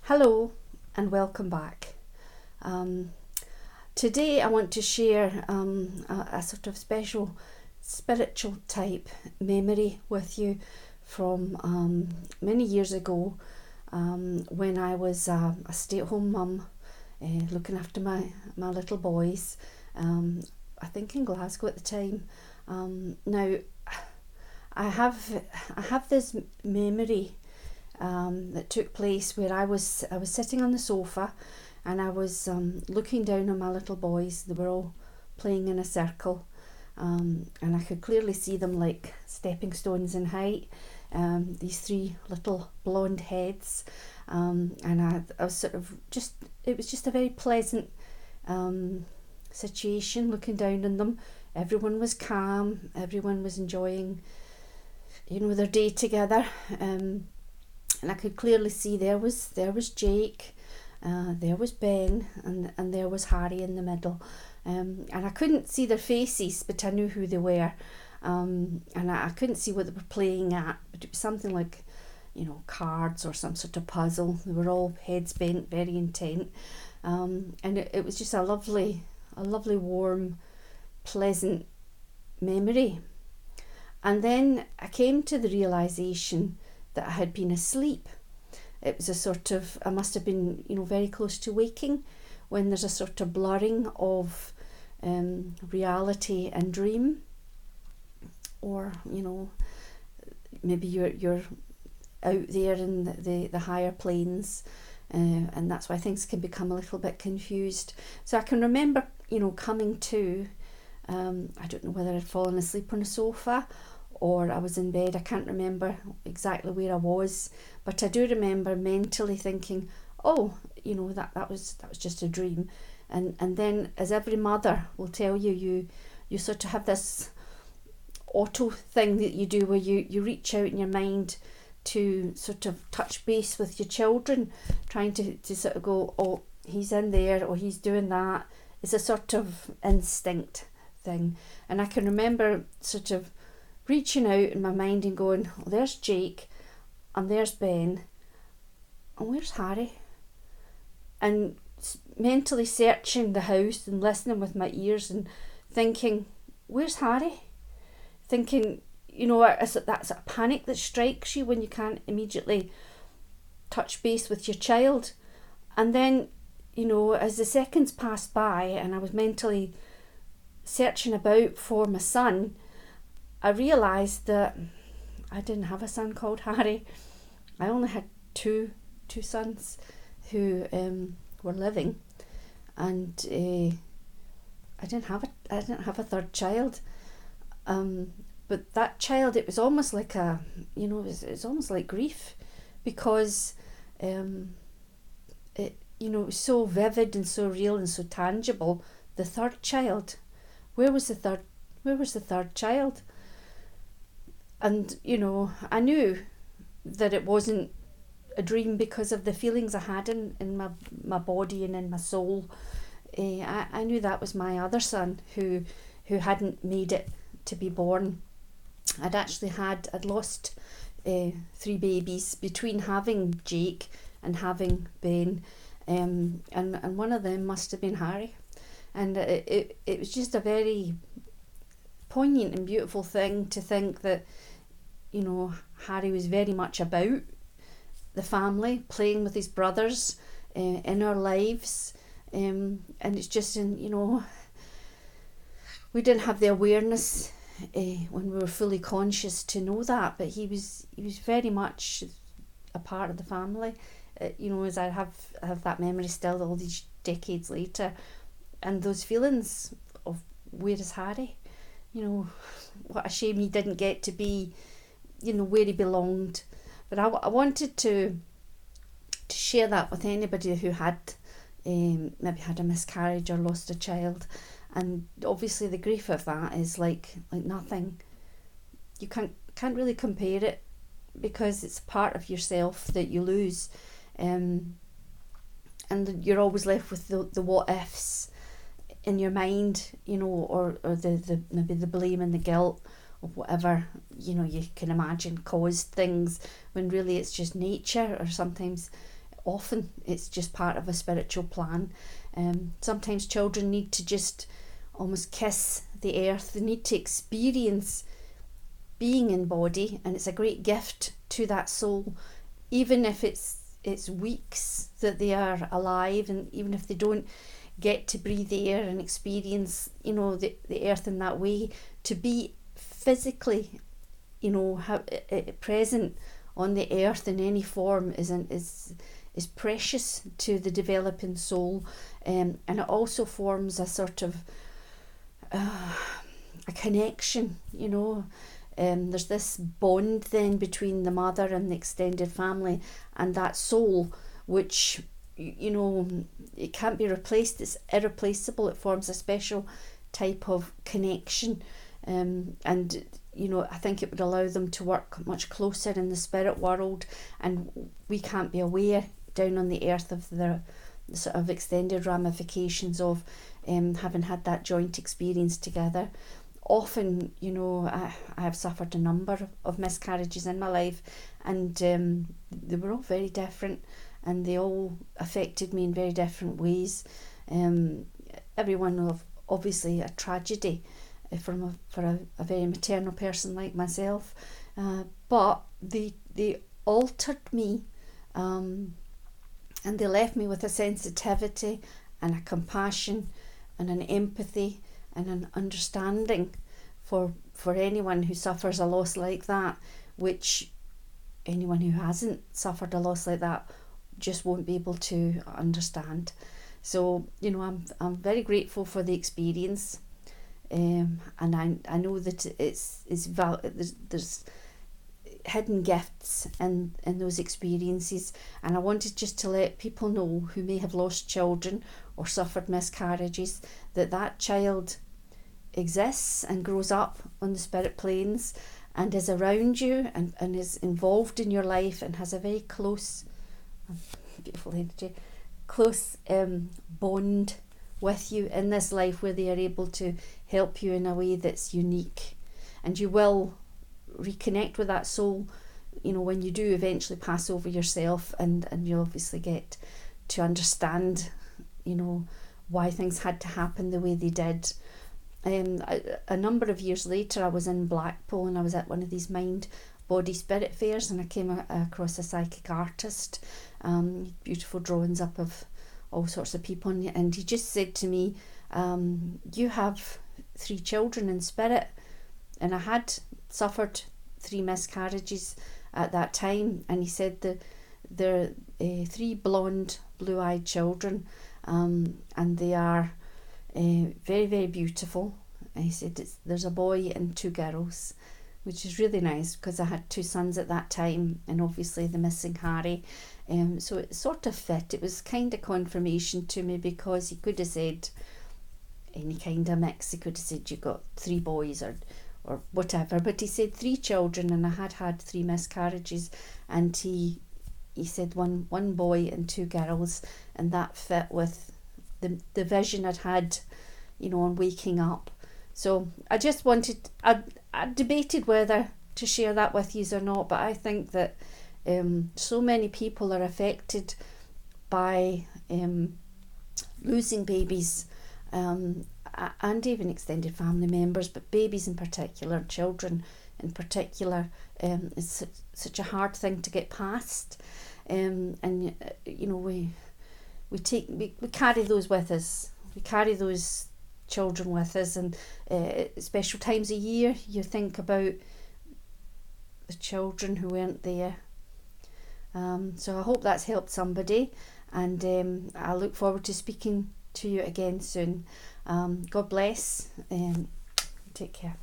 Hello and welcome back. Um, Today I want to share a sort of special spiritual type memory with you from many years ago when I was a stay-at-home mum looking after my little boys, I think in Glasgow at the time. Now I have this memory that took place where I was sitting on the sofa and I was looking down on my little boys. They were all playing in a circle, and I could clearly see them like stepping stones in height. These three little blonde heads, and I was sort of just, it was just a very pleasant situation looking down on them. Everyone was calm, everyone was enjoying, their day together. And I could clearly see there was Jake, there was Ben, and there was Harry in the middle. And I couldn't see their faces, but I knew who they were. And I couldn't see what they were playing at, but it was something like, cards or some sort of puzzle. They were all heads bent, very intent. And it was just a lovely, warm, pleasant memory. And then I came to the realisation that I had been asleep. It was a sort of, I must have been, very close to waking, when there's a sort of blurring of reality and dream, or maybe you're out there in the higher planes, and that's why things can become a little bit confused. So I can remember, coming to, I don't know whether I'd fallen asleep on a sofa or I was in bed. I can't remember exactly where I was, but I do remember mentally thinking, oh, that was just a dream. And then, as every mother will tell you, you sort of have this auto thing that you do where you reach out in your mind to sort of touch base with your children, trying to sort of go, oh, he's in there or he's doing that. It's a sort of instinct thing. And I can remember sort of reaching out in my mind and going, oh, there's Jake, and there's Ben, and where's Harry? And mentally searching the house and listening with my ears and thinking, where's Harry? Thinking, that's a panic that strikes you when you can't immediately touch base with your child. And then, as the seconds passed by and I was mentally searching about for my son, I realised that I didn't have a son called Harry. I only had two sons who were living, and I didn't have a third child. But that child, it was almost like it's almost like grief, because it was so vivid and so real and so tangible. The third child, where was the third child? And, I knew that it wasn't a dream because of the feelings I had in my body and in my soul. I knew that was my other son who hadn't made it to be born. I'd lost 3 babies between having Jake and having Ben, and one of them must have been Harry. And it was just a very poignant and beautiful thing to think that, Harry was very much about the family, playing with his brothers in our lives, and it's just we didn't have the awareness when we were fully conscious to know that, but he was very much a part of the family. As I have that memory still all these decades later, and those feelings of where is Harry? What a shame he didn't get to be, where he belonged. But I wanted to share that with anybody who had maybe had a miscarriage or lost a child. And obviously the grief of that is like nothing. You can't really compare it, because it's part of yourself that you lose, and you're always left with the what ifs in your mind, or the maybe the blame and the guilt of whatever you can imagine caused things, when really it's just nature, or sometimes often it's just part of a spiritual plan. Sometimes children need to just almost kiss the earth. They need to experience being in body, and it's a great gift to that soul, even if it's weeks that they are alive, and even if they don't get to breathe the air and experience, the earth in that way. To be physically, present on the earth in any form is precious to the developing soul, and it also forms a sort of a connection. There's this bond then between the mother and the extended family and that soul, which it can't be replaced. It's irreplaceable. It forms a special type of connection, and I think it would allow them to work much closer in the spirit world, and we can't be aware down on the earth of the sort of extended ramifications of having had that joint experience together. Often, I have suffered a number of miscarriages in my life, and they were all very different, and they all affected me in very different ways. Everyone of obviously a tragedy for a very maternal person like myself, but they altered me, and they left me with a sensitivity and a compassion and an empathy and an understanding for anyone who suffers a loss like that, which anyone who hasn't suffered a loss like that just won't be able to understand. So I'm very grateful for the experience, and I know that there's hidden gifts in those experiences, and I wanted just to let people know who may have lost children or suffered miscarriages that child exists and grows up on the spirit planes and is around you and is involved in your life and has a very close, beautiful energy, close bond with you in this life, where they are able to help you in a way that's unique. And you will reconnect with that soul, when you do eventually pass over yourself, and you'll obviously get to understand, why things had to happen the way they did. A number of years later, I was in Blackpool, and I was at one of these mind, body, spirit fairs, and I came across a psychic artist, beautiful drawings up of all sorts of people, and he just said to me, you have 3 children in spirit. And I had suffered 3 miscarriages at that time, and he said that they're 3 blonde, blue-eyed children, and they are very, very beautiful. And he said there's a boy and 2 girls, which is really nice, because I had 2 sons at that time, and obviously the missing Harry. So it sort of fit. It was kind of confirmation to me, because he could have said any kind of mix. He could have said you got 3 boys or whatever, but he said 3 children, and I had 3 miscarriages, and he said one boy and 2 girls, and that fit with the vision I'd had, on waking up. So I just wanted, I debated whether to share that with you or not, but I think that so many people are affected by losing babies, and even extended family members, but babies in particular, children in particular, is such a hard thing to get past, and we carry those with us. We carry those children with us, and special times a year you think about the children who weren't there. So I hope that's helped somebody, and I look forward to speaking to you again soon. God bless, and take care.